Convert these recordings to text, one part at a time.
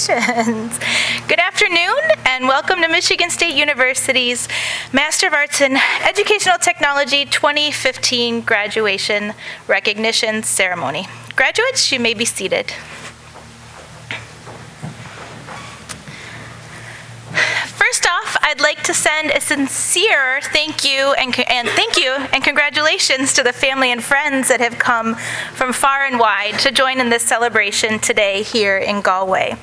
Congratulations. Good afternoon and welcome to Michigan State University's Master of Arts in Educational Technology 2015 graduation recognition ceremony. Graduates, you may be seated. First off, I'd like to send a sincere thank you and congratulations to the family and friends that have come from far and wide to join in this celebration today here in Galway.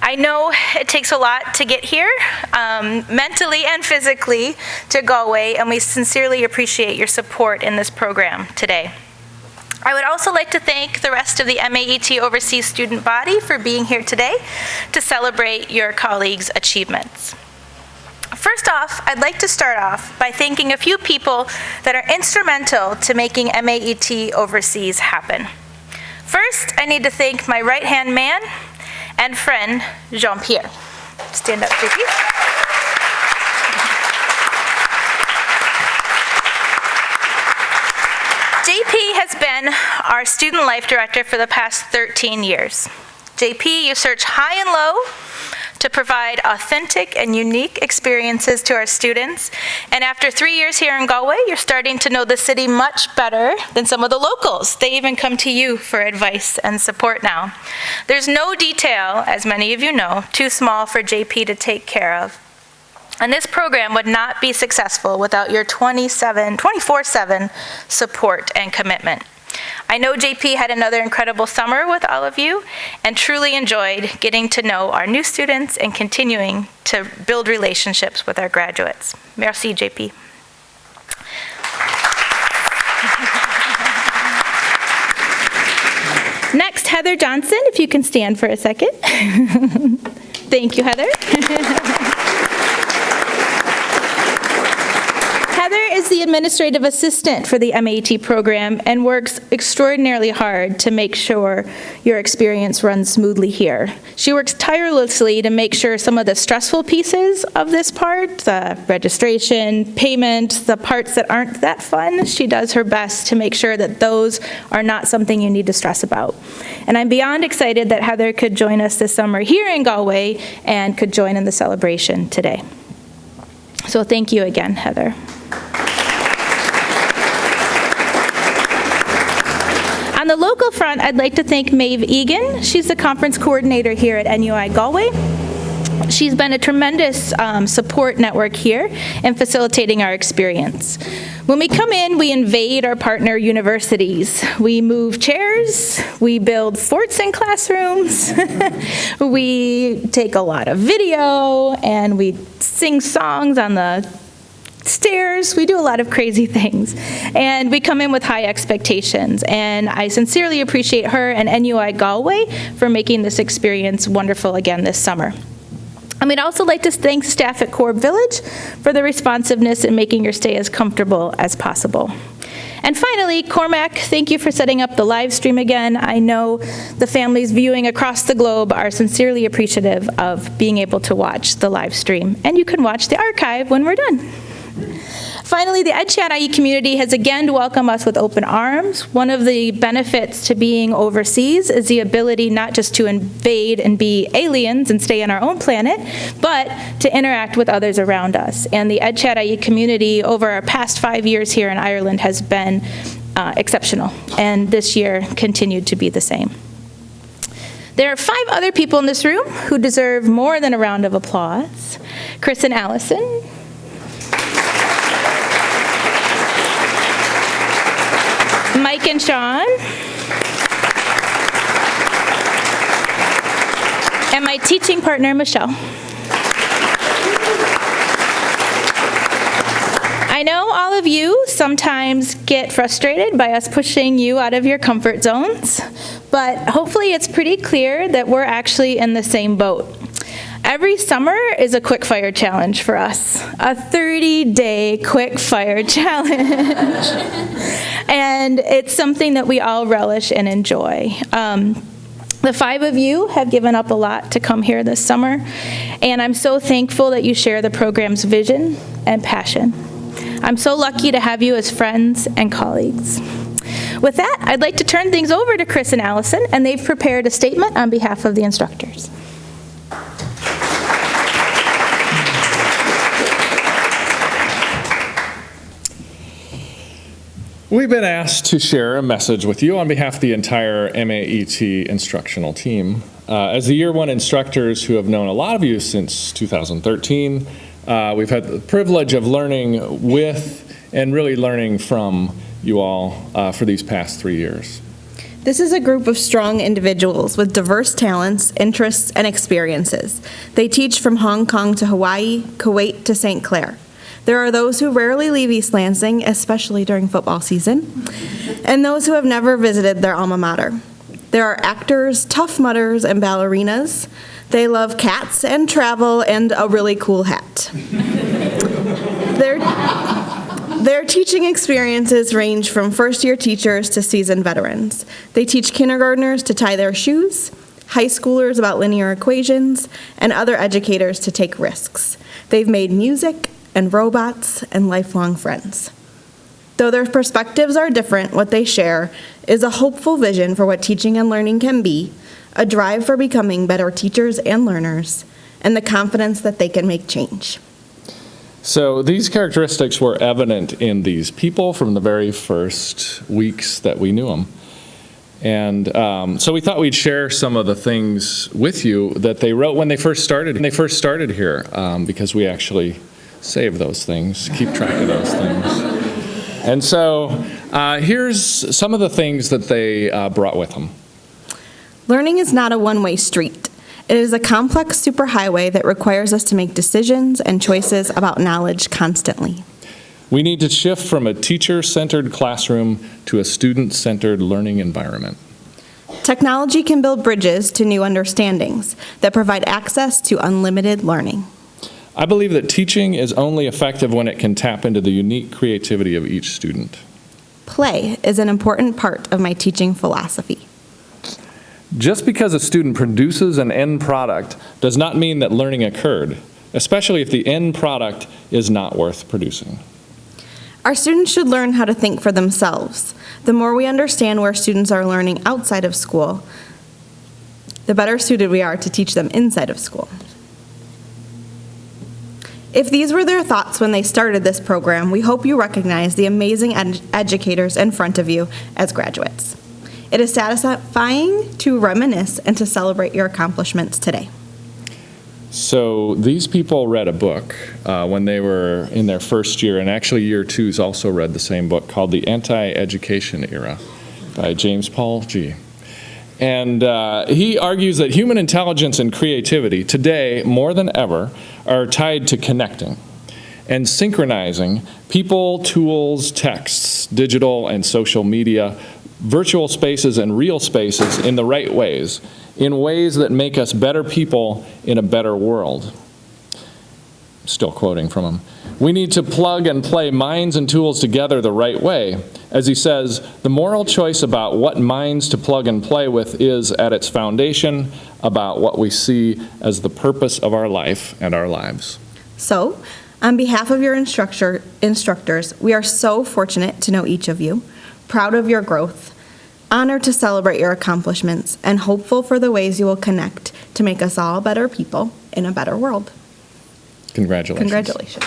I know it takes a lot to get here, mentally and physically, to Galway, and we sincerely appreciate your support in this program today. I would also like to thank the rest of the MAET Overseas student body for being here today to celebrate your colleagues' achievements. First off, I'd like to start off by thanking a few people that are instrumental to making MAET Overseas happen. First, I need to thank my right-hand man and friend, Jean-Pierre. Stand up, JP. JP has been our student life director for the past 13 years. JP, you search high and low to provide authentic and unique experiences to our students. And after 3 years here in Galway, you're starting to know the city much better than some of the locals. They even come to you for advice and support now. There's no detail, as many of you know, too small for JP to take care of. And this program would not be successful without your 24/7 support and commitment. I know JP had another incredible summer with all of you and truly enjoyed getting to know our new students and continuing to build relationships with our graduates. Merci, JP. Next, Heather Johnson, if you can stand for a second. Thank you, Heather. Heather is the administrative assistant for the MAET program and works extraordinarily hard to make sure your experience runs smoothly here. She works tirelessly to make sure some of the stressful pieces of this part, the registration, payment, the parts that aren't that fun, she does her best to make sure that those are not something you need to stress about. And I'm beyond excited that Heather could join us this summer here in Galway and could join in the celebration today. So thank you again, Heather. On the local front, I'd like to thank Maeve Egan. She's the conference coordinator here at NUI Galway. She's been a tremendous support network here in facilitating our experience. When we come in, we invade our partner universities. We move chairs, we build forts in classrooms, we take a lot of video, and we sing songs on the stairs. We do a lot of crazy things. And we come in with high expectations. And I sincerely appreciate her and NUI Galway for making this experience wonderful again this summer. And we'd also like to thank staff at Corb Village for the responsiveness in making your stay as comfortable as possible. And finally, Cormac, thank you for setting up the live stream again. I know the families viewing across the globe are sincerely appreciative of being able to watch the live stream. And you can watch the archive when we're done. Finally, the EdChat IE community has again welcomed us with open arms. One of the benefits to being overseas is the ability not just to invade and be aliens and stay on our own planet, but to interact with others around us. And the EdChat IE community over our past 5 years here in Ireland has been exceptional, and this year continued to be the same. There are 5 other people in this room who deserve more than a round of applause. Chris and Allison, Mike and Sean, and my teaching partner, Michelle. I know all of you sometimes get frustrated by us pushing you out of your comfort zones, but hopefully it's pretty clear that we're actually in the same boat. Every summer is a quick fire challenge for us, a 30-day quick fire challenge. And it's something that we all relish and enjoy. The 5 of you have given up a lot to come here this summer, and I'm so thankful that you share the program's vision and passion. I'm so lucky to have you as friends and colleagues. With that, I'd like to turn things over to Chris and Allison, and they've prepared a statement on behalf of the instructors. We've been asked to share a message with you on behalf of the entire MAET instructional team. As the Year 1 instructors who have known a lot of you since 2013, we've had the privilege of learning with and really learning from you all for these past 3 years. This is a group of strong individuals with diverse talents, interests, and experiences. They teach from Hong Kong to Hawaii, Kuwait to St. Clair. There are those who rarely leave East Lansing, especially during football season, and those who have never visited their alma mater. There are actors, tough mudders, and ballerinas. They love cats and travel and a really cool hat. Their teaching experiences range from first-year teachers to seasoned veterans. They teach kindergartners to tie their shoes, high schoolers about linear equations, and other educators to take risks. They've made music and robots and lifelong friends. Though their perspectives are different, what they share is a hopeful vision for what teaching and learning can be, a drive for becoming better teachers and learners, and the confidence that they can make change. So these characteristics were evident in these people from the very first weeks that we knew them. And so we thought we'd share some of the things with you that they wrote when they first started here, because we actually save those things, keep track of those things. And so here's some of the things that they brought with them. Learning is not a one-way street. It is a complex superhighway that requires us to make decisions and choices about knowledge constantly. We need to shift from a teacher-centered classroom to a student-centered learning environment. Technology can build bridges to new understandings that provide access to unlimited learning. I believe that teaching is only effective when it can tap into the unique creativity of each student. Play is an important part of my teaching philosophy. Just because a student produces an end product does not mean that learning occurred, especially if the end product is not worth producing. Our students should learn how to think for themselves. The more we understand where students are learning outside of school, the better suited we are to teach them inside of school. If these were their thoughts when they started this program, we hope you recognize the amazing educators in front of you as graduates. It is satisfying to reminisce and to celebrate your accomplishments today. So these people read a book when they were in their first year, and actually year twos also read the same book called The Anti-Education Era by James Paul G. And he argues that human intelligence and creativity today, more than ever, are tied to connecting and synchronizing people, tools, texts, digital and social media, virtual spaces and real spaces in the right ways, in ways that make us better people in a better world. Still quoting from him. We need to plug and play minds and tools together the right way. As he says, the moral choice about what minds to plug and play with is, at its foundation, about what we see as the purpose of our life and our lives. So, on behalf of your instructors, we are so fortunate to know each of you, proud of your growth, honored to celebrate your accomplishments, and hopeful for the ways you will connect to make us all better people in a better world. Congratulations. Congratulations.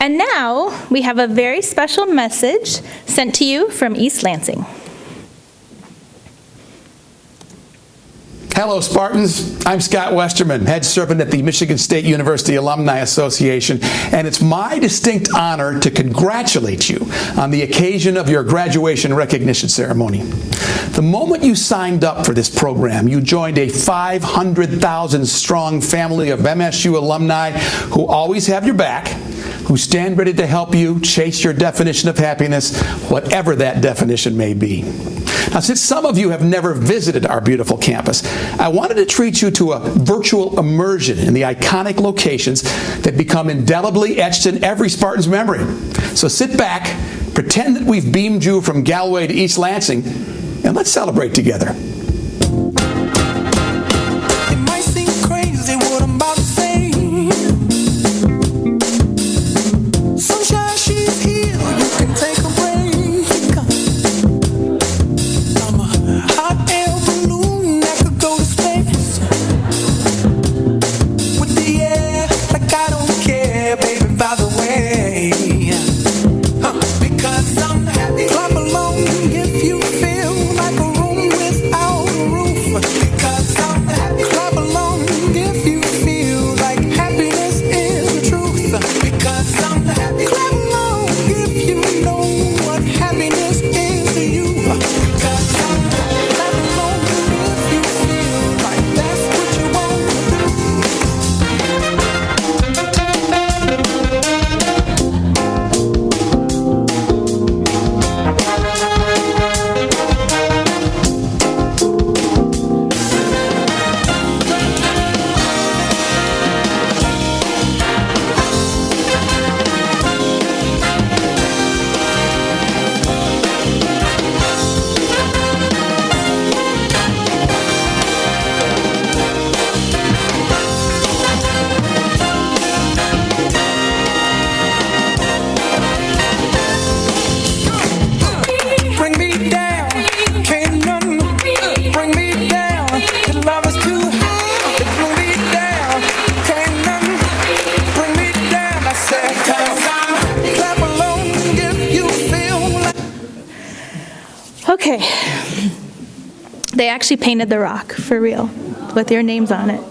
And now we have a very special message sent to you from East Lansing. Hello, Spartans. I'm Scott Westerman, head servant at the Michigan State University Alumni Association, and it's my distinct honor to congratulate you on the occasion of your graduation recognition ceremony. The moment you signed up for this program, you joined a 500,000-strong family of MSU alumni who always have your back, who stand ready to help you chase your definition of happiness, whatever that definition may be. Now, since some of you have never visited our beautiful campus, I wanted to treat you to a virtual immersion in the iconic locations that become indelibly etched in every Spartan's memory. So sit back, pretend that we've beamed you from Galway to East Lansing, and let's celebrate together. It might seem crazy what I'm about to say. Sunshine, she's here, you can take a break. I'm a hot air balloon that could go Okay. They actually painted the rock, for real, with your names on it.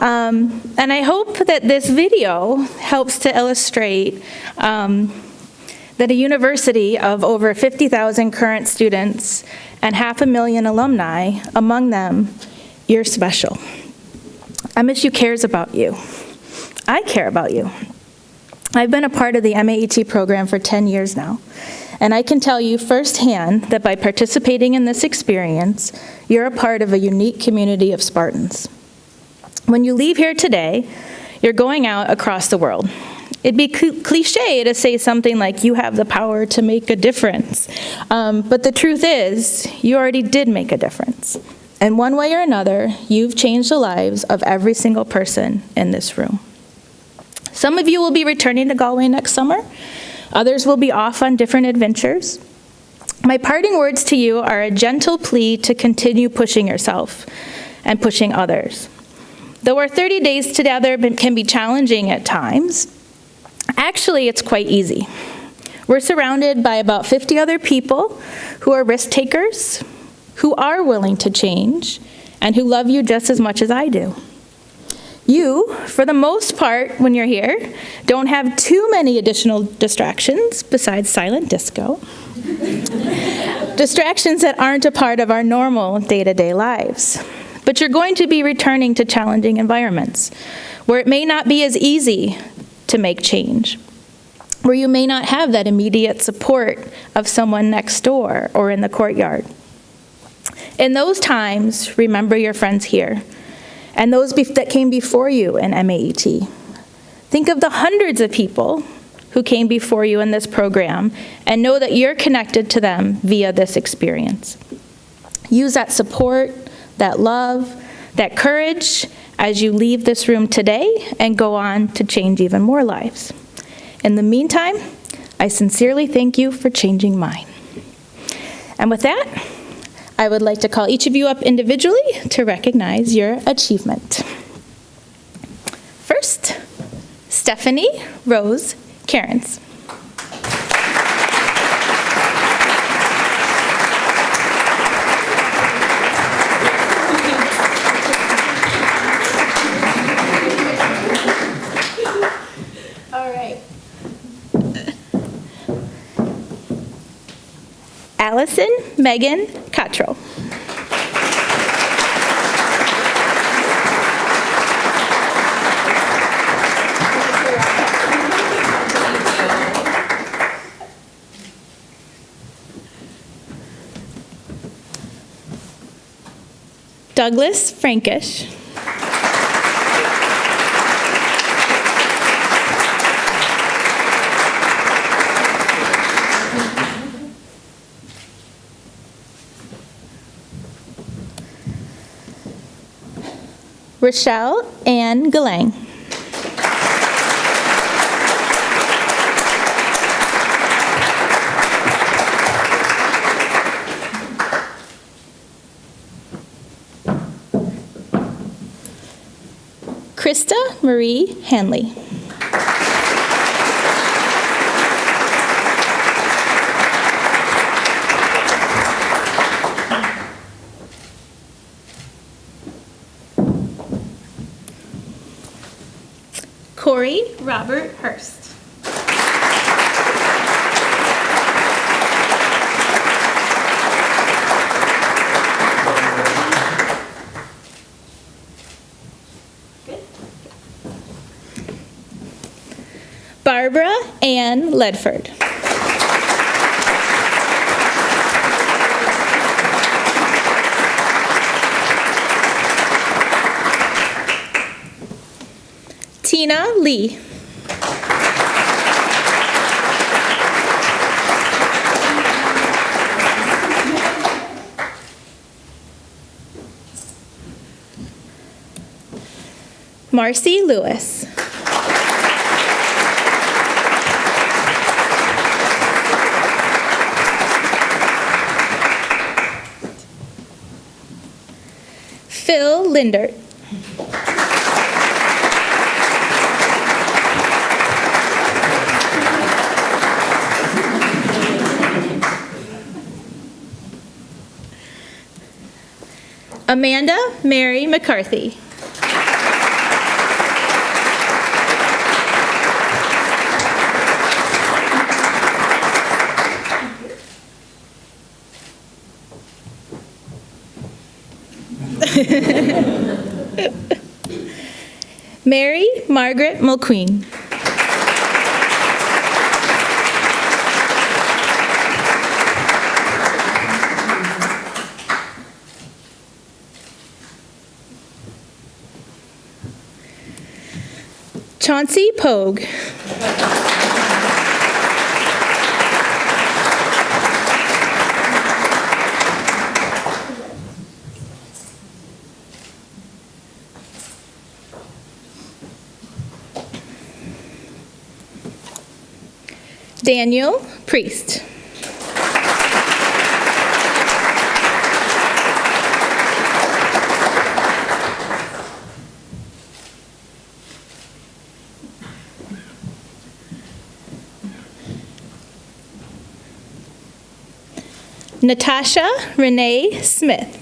And I hope that this video helps to illustrate that a university of over 50,000 current students and 500,000 alumni, among them, you're special. MSU cares about you. I care about you. I've been a part of the MAET program for 10 years now, and I can tell you firsthand that by participating in this experience, you're a part of a unique community of Spartans. When you leave here today, you're going out across the world. It'd be cliche to say something like, you have the power to make a difference. But the truth is, you already did make a difference. And one way or another, you've changed the lives of every single person in this room. Some of you will be returning to Galway next summer. Others will be off on different adventures. My parting words to you are a gentle plea to continue pushing yourself and pushing others. Though our 30 days together can be challenging at times, actually it's quite easy. We're surrounded by about 50 other people who are risk takers, who are willing to change, and who love you just as much as I do. You, for the most part, when you're here, don't have too many additional distractions besides silent disco. Distractions that aren't a part of our normal day-to-day lives. But you're going to be returning to challenging environments where it may not be as easy to make change, where you may not have that immediate support of someone next door or in the courtyard. In those times, remember your friends here and those that came before you in MAET. Think of the hundreds of people who came before you in this program and know that you're connected to them via this experience. Use that support, that love, that courage as you leave this room today and go on to change even more lives. In the meantime, I sincerely thank you for changing mine. And with that, I would like to call each of you up individually to recognize your achievement. First, Stephanie Rose Cairns. All right. Allison Megan Cottrell. Douglas Frankish. Rochelle Ann Galang. Krista Marie Hanley. Corey Robert Hurst. Good. Barbara Ann Ledford. Tina Lee. Marcy Lewis. Phil Lindert. Amanda Mary McCarthy. Mary Margaret Mulqueen. Chauncey Pogue. Daniel Priest. Natasha Renee Smith.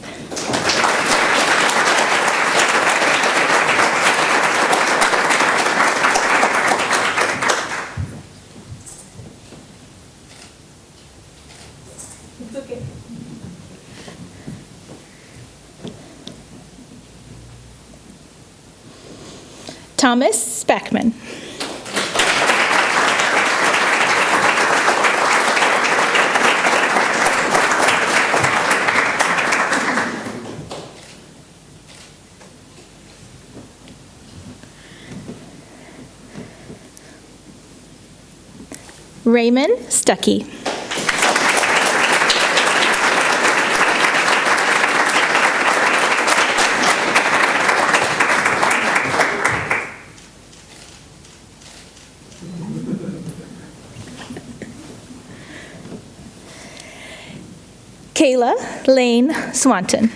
Thomas Speckman. Raymond Stuckey. Kayla Lane Swanton.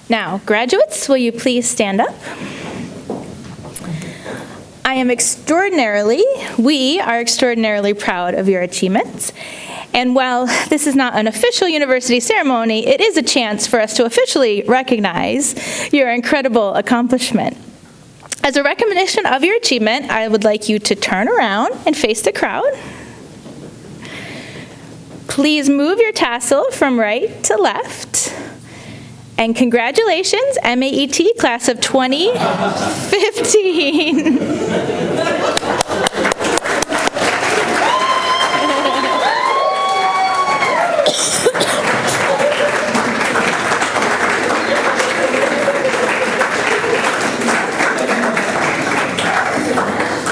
Now, graduates, will you please stand up? We are extraordinarily proud of your achievements. And while this is not an official university ceremony, it is a chance for us to officially recognize your incredible accomplishment. As a recognition of your achievement, I would like you to turn around and face the crowd. Please move your tassel from right to left. And congratulations, MAET class of 2015.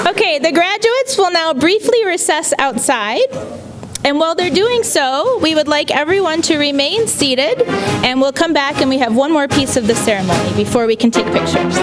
Okay, the graduates will now briefly recess outside. And while they're doing so, we would like everyone to remain seated, and we'll come back and we have one more piece of the ceremony before we can take pictures.